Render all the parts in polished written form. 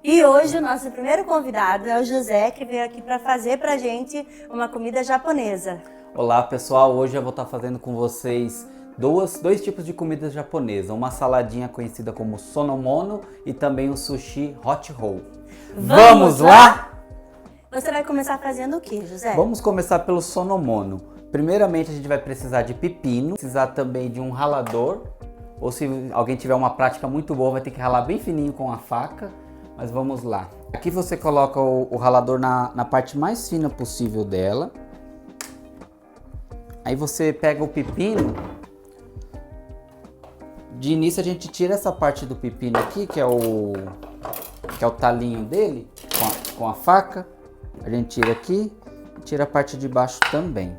E hoje o nosso primeiro convidado é o José, que veio aqui para fazer pra gente uma comida japonesa. Olá pessoal, hoje eu vou estar fazendo com vocês dois tipos de comida japonesa. Uma saladinha conhecida como sonomono e também o sushi hot roll. Vamos lá? Você vai começar fazendo o que, José? Vamos começar pelo sonomono. Primeiramente a gente vai precisar de pepino, precisar também de um ralador. Ou se alguém tiver uma prática muito boa, vai ter que ralar bem fininho com a faca. Mas vamos lá. Aqui você coloca o ralador na parte mais fina possível dela. Aí você pega o pepino. De início a gente tira essa parte do pepino aqui, que é o talinho dele, com a faca. A gente tira aqui e tira a parte de baixo também.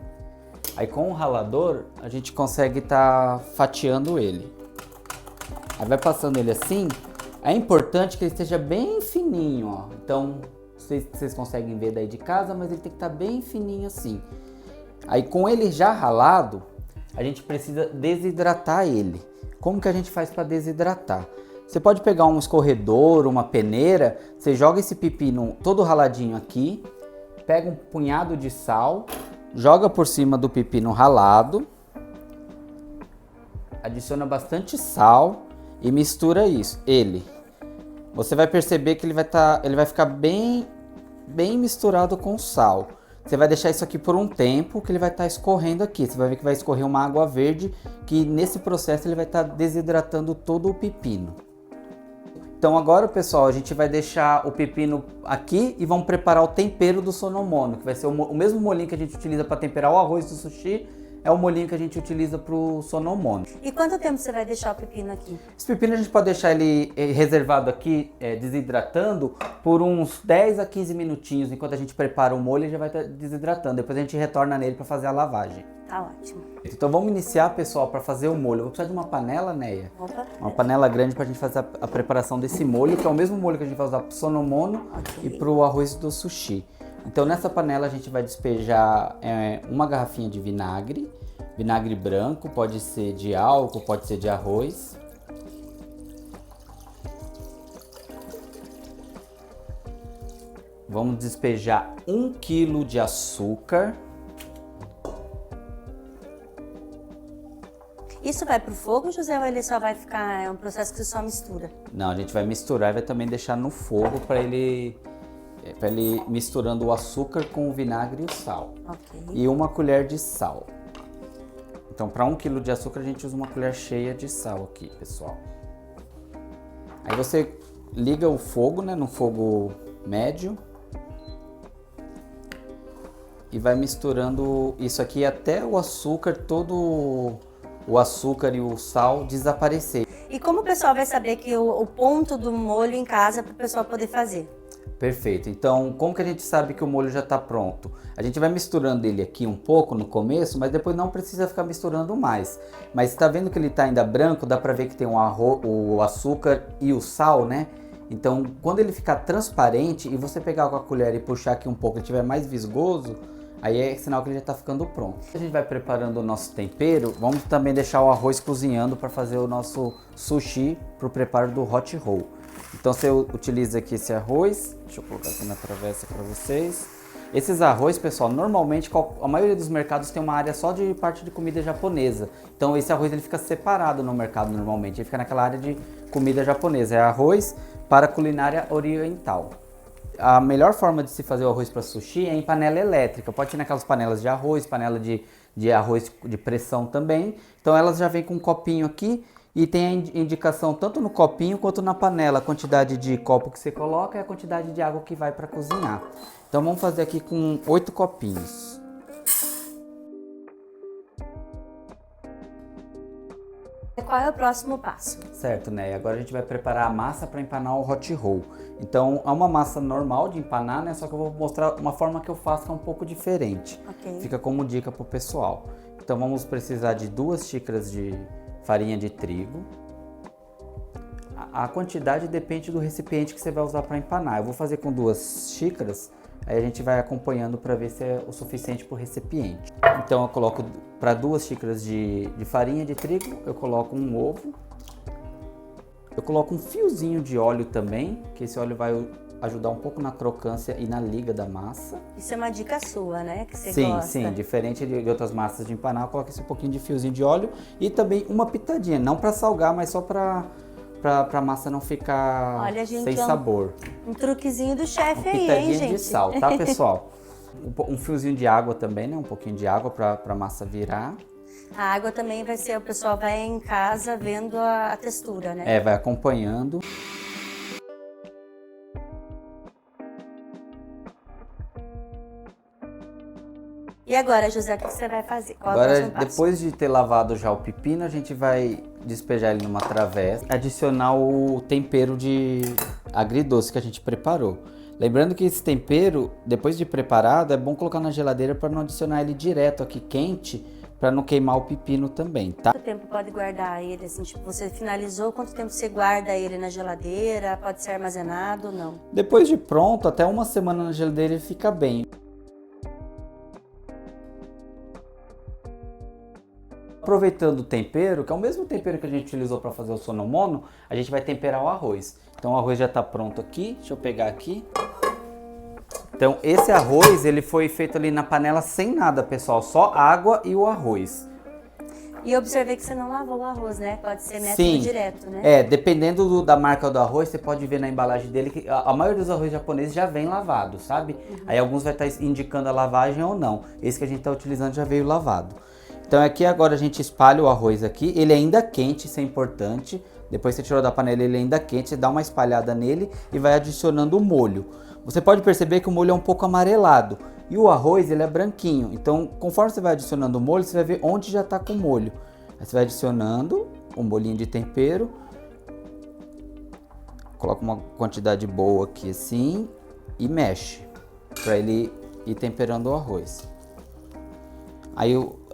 Aí com o ralador a gente consegue estar fatiando ele. Aí vai passando ele assim. É importante que ele esteja bem fininho, ó. Então, vocês conseguem ver daí de casa, mas ele tem que estar bem fininho assim. Aí com ele já ralado, a gente precisa desidratar ele. Como que a gente faz para desidratar? Você pode pegar um escorredor, uma peneira, você joga esse pepino todo raladinho aqui, pega um punhado de sal, joga por cima do pepino ralado, adiciona bastante sal e mistura ele. Você vai perceber que ele vai ficar bem misturado com o sal. Você vai deixar isso aqui por um tempo que ele vai estar escorrendo aqui. Você vai ver que vai escorrer uma água verde, que nesse processo ele vai estar desidratando todo o pepino. Então agora, pessoal, a gente vai deixar o pepino aqui e vamos preparar o tempero do sonomono, que vai ser o mesmo molhinho que a gente utiliza para temperar o arroz do sushi. É o molhinho que a gente utiliza para o sonomono. E quanto tempo você vai deixar o pepino aqui? Esse pepino a gente pode deixar ele reservado aqui, desidratando, por uns 10 a 15 minutinhos. Enquanto a gente prepara o molho, ele já vai estar desidratando. Depois a gente retorna nele para fazer a lavagem. Tá ótimo. Então vamos iniciar, pessoal, para fazer o molho. Eu vou precisar de uma panela, Neia. Opa. Uma panela grande para a gente fazer a preparação desse molho, que é o mesmo molho que a gente vai usar para o sonomono e para o arroz do sushi. Então nessa panela a gente vai despejar uma garrafinha de vinagre. Vinagre branco, pode ser de álcool, pode ser de arroz. Vamos despejar 1 kg de açúcar. Isso vai pro fogo, José, ou ele só vai ficar, é um processo que você só mistura? Não, a gente vai misturar e vai também deixar no fogo para ele misturando o açúcar com o vinagre e o sal. Ok. E 1 colher de sal. Então, para 1 kg de açúcar, a gente usa 1 colher cheia de sal aqui, pessoal. Aí você liga o fogo, né, no fogo médio. E vai misturando isso aqui até o açúcar, todo o açúcar e o sal desaparecer. E como o pessoal vai saber que o ponto do molho em casa para o pessoal poder fazer? Perfeito. Então, como que a gente sabe que o molho já está pronto? A gente vai misturando ele aqui um pouco no começo, mas depois não precisa ficar misturando mais. Mas está vendo que ele está ainda branco, dá para ver que tem o açúcar e o sal, né? Então, quando ele ficar transparente e você pegar com a colher e puxar aqui um pouco, ele estiver mais visgoso, aí é sinal que ele já está ficando pronto. A gente vai preparando o nosso tempero, vamos também deixar o arroz cozinhando para fazer o nosso sushi para o preparo do hot roll. Então você utiliza aqui esse arroz, deixa eu colocar aqui na travessa para vocês. Esses arroz, pessoal, normalmente a maioria dos mercados tem uma área só de parte de comida japonesa. Então esse arroz ele fica separado no mercado normalmente, ele fica naquela área de comida japonesa. É arroz para culinária oriental. A melhor forma de se fazer o arroz para sushi é em panela elétrica. Pode ser naquelas panelas de arroz, panela de arroz de pressão também. Então elas já vêm com um copinho aqui. E tem a indicação tanto no copinho quanto na panela, a quantidade de copo que você coloca e a quantidade de água que vai para cozinhar. Então vamos fazer aqui com 8 copinhos. Qual é o próximo passo? Certo, né? Agora a gente vai preparar a massa para empanar o hot roll. Então é uma massa normal de empanar, né? Só que eu vou mostrar uma forma que eu faço que é um pouco diferente. Ok. Fica como dica pro pessoal. Então vamos precisar de 2 xícaras de farinha de trigo. A quantidade depende do recipiente que você vai usar para empanar. Eu vou fazer com 2 xícaras, aí a gente vai acompanhando para ver se é o suficiente para o recipiente. Então eu coloco para 2 xícaras de farinha de trigo, eu coloco um ovo, Eu coloco um fiozinho de óleo também, que esse óleo vai ajudar um pouco na crocância e na liga da massa. Isso é uma dica sua, né? Que você Sim, gosta. sim, diferente de outras massas de empanar, eu coloco esse pouquinho de fiozinho de óleo e também uma pitadinha, não para salgar, mas só para a massa não ficar Olha, gente, sem sabor. Um truquezinho do chefe aí, hein, Pitadinha gente? de sal, tá, pessoal? Um fiozinho de água também, né? Um pouquinho de água para a massa virar. A água também vai ser, o pessoal vai em casa vendo a textura, né? É, vai acompanhando. E agora, José, o que você vai fazer? Qual é o Agora, próximo passo? depois de ter lavado já o pepino, a gente vai despejar ele numa travessa, adicionar o tempero de agridoce que a gente preparou. Lembrando que esse tempero, depois de preparado, é bom colocar na geladeira para não adicionar ele direto aqui quente, para não queimar o pepino também, tá? Quanto tempo pode guardar ele? Assim, tipo, você finalizou, quanto tempo você guarda ele na geladeira? Pode ser armazenado ou não? Depois de pronto, até uma semana na geladeira ele fica bem. Aproveitando o tempero, que é o mesmo tempero que a gente utilizou para fazer o sonomono, a gente vai temperar o arroz. Então o arroz já está pronto aqui, deixa eu pegar aqui. Então esse arroz, ele foi feito ali na panela sem nada, pessoal, só água e o arroz. E eu observei que você não lavou o arroz, né? Pode ser método Sim, direto, né? É, dependendo da marca do arroz, você pode ver na embalagem dele que a maioria dos arroz japoneses já vem lavado, sabe? Aí alguns vai estar indicando a lavagem ou não. Esse que a gente está utilizando já veio lavado. Então aqui agora a gente espalha o arroz aqui, ele ainda quente, isso é importante. Depois você tirou da panela, ele ainda quente, você dá uma espalhada nele e vai adicionando o molho. Você pode perceber que o molho é um pouco amarelado e o arroz ele é branquinho. Então conforme você vai adicionando o molho, você vai ver onde já está com o molho. Aí você vai adicionando um molhinho de tempero. Coloca uma quantidade boa aqui assim e mexe para ele ir temperando o arroz.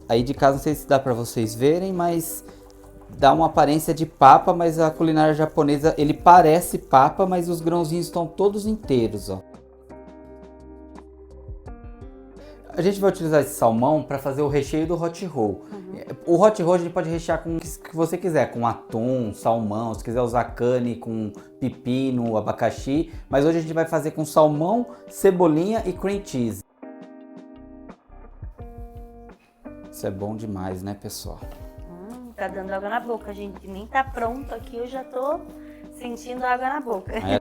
Aí de casa não sei se dá para vocês verem, mas dá uma aparência de papa, mas a culinária japonesa, ele parece papa, mas os grãozinhos estão todos inteiros, ó. A gente vai utilizar esse salmão para fazer o recheio do hot roll. O hot roll a gente pode rechear com o que você quiser, com atum, salmão, se quiser usar cane com pepino, abacaxi, mas hoje a gente vai fazer com salmão, cebolinha e cream cheese. Isso é bom demais, né, pessoal? Tá dando água na boca, gente. Nem tá pronto aqui, eu já tô sentindo água na boca. É.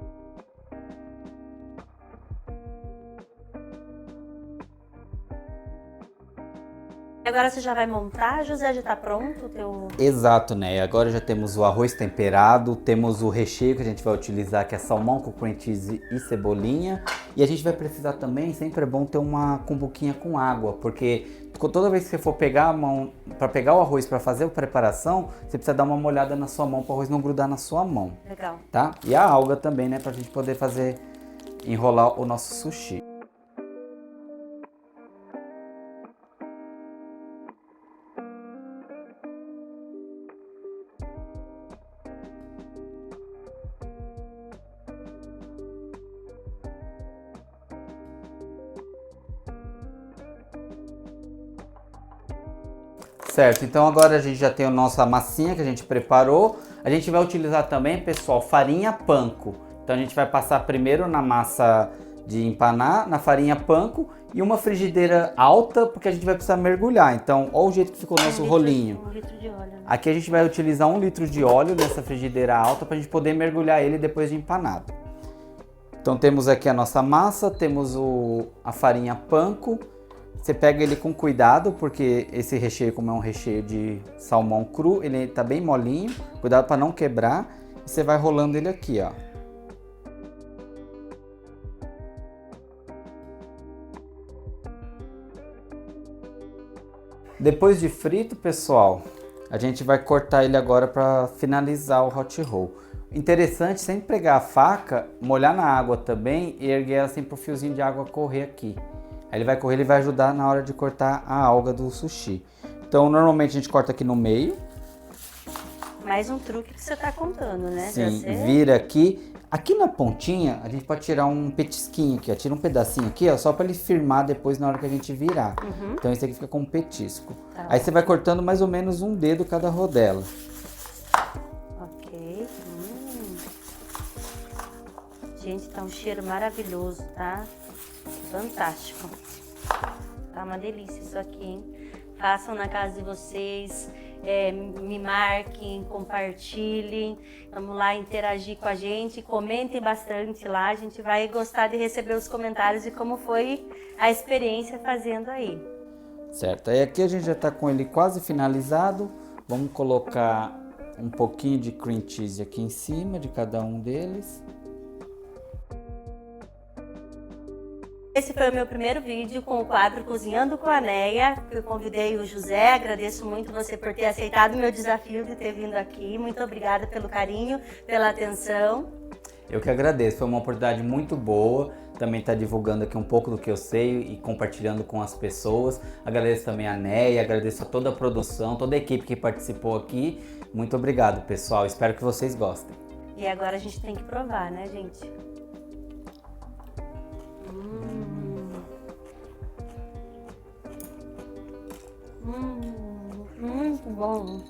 Agora você já vai montar, José? Já tá pronto o teu... Exato, né? Agora já temos o arroz temperado, temos o recheio que a gente vai utilizar, que é salmão com cream cheese e cebolinha. E a gente vai precisar também, sempre é bom ter uma cumbuquinha com água, porque toda vez que você for pegar a mão, para pegar o arroz para fazer a preparação, você precisa dar uma molhada na sua mão para o arroz não grudar na sua mão. Legal. Tá? E a alga também, né? Pra gente poder fazer, enrolar o nosso sushi. Certo, então agora a gente já tem a nossa massinha que a gente preparou. A gente vai utilizar também, pessoal, farinha panko. Então a gente vai passar primeiro na massa de empanar, na farinha panko e uma frigideira alta, porque a gente vai precisar mergulhar. Então, olha o jeito que ficou o nosso rolinho. 1 litro de óleo, né? Aqui a gente vai utilizar 1 litro de óleo nessa frigideira alta para a gente poder mergulhar ele depois de empanado. Então temos aqui a nossa massa, temos a farinha panko. Você pega ele com cuidado, porque esse recheio, como é um recheio de salmão cru, ele tá bem molinho. Cuidado para não quebrar. E você vai rolando ele aqui, ó. Depois de frito, pessoal, a gente vai cortar ele agora para finalizar o hot roll. Interessante sempre pegar a faca, molhar na água também e erguer ela assim pro fiozinho de água correr aqui. Aí ele vai correr, ele vai ajudar na hora de cortar a alga do sushi. Então, normalmente a gente corta aqui no meio. Mais um truque que você tá contando, né? Sim, Você... vira aqui. Aqui na pontinha, a gente pode tirar um petisquinho aqui, ó. Tira um pedacinho aqui, ó, só para ele firmar depois na hora que a gente virar. Então, esse aqui fica com um petisco. Tá. Aí você vai cortando mais ou menos um dedo cada rodela. Ok. Gente, tá um cheiro maravilhoso, tá? Fantástico. Tá uma delícia isso aqui, hein? Façam na casa de vocês, me marquem, compartilhem, vamos lá interagir com a gente, comentem bastante lá, a gente vai gostar de receber os comentários de como foi a experiência fazendo aí. Certo, aí aqui a gente já tá com ele quase finalizado, vamos colocar um pouquinho de cream cheese aqui em cima de cada um deles. Esse foi o meu primeiro vídeo com o quadro Cozinhando com a Neia. Eu convidei o José, agradeço muito você por ter aceitado o meu desafio de ter vindo aqui. Muito obrigada pelo carinho, pela atenção. Eu que agradeço, foi uma oportunidade muito boa, também estar divulgando aqui um pouco do que eu sei e compartilhando com as pessoas. Agradeço também a Neia, agradeço a toda a produção, toda a equipe que participou aqui. Muito obrigado, pessoal, espero que vocês gostem. E agora a gente tem que provar, né, gente? Muito bom.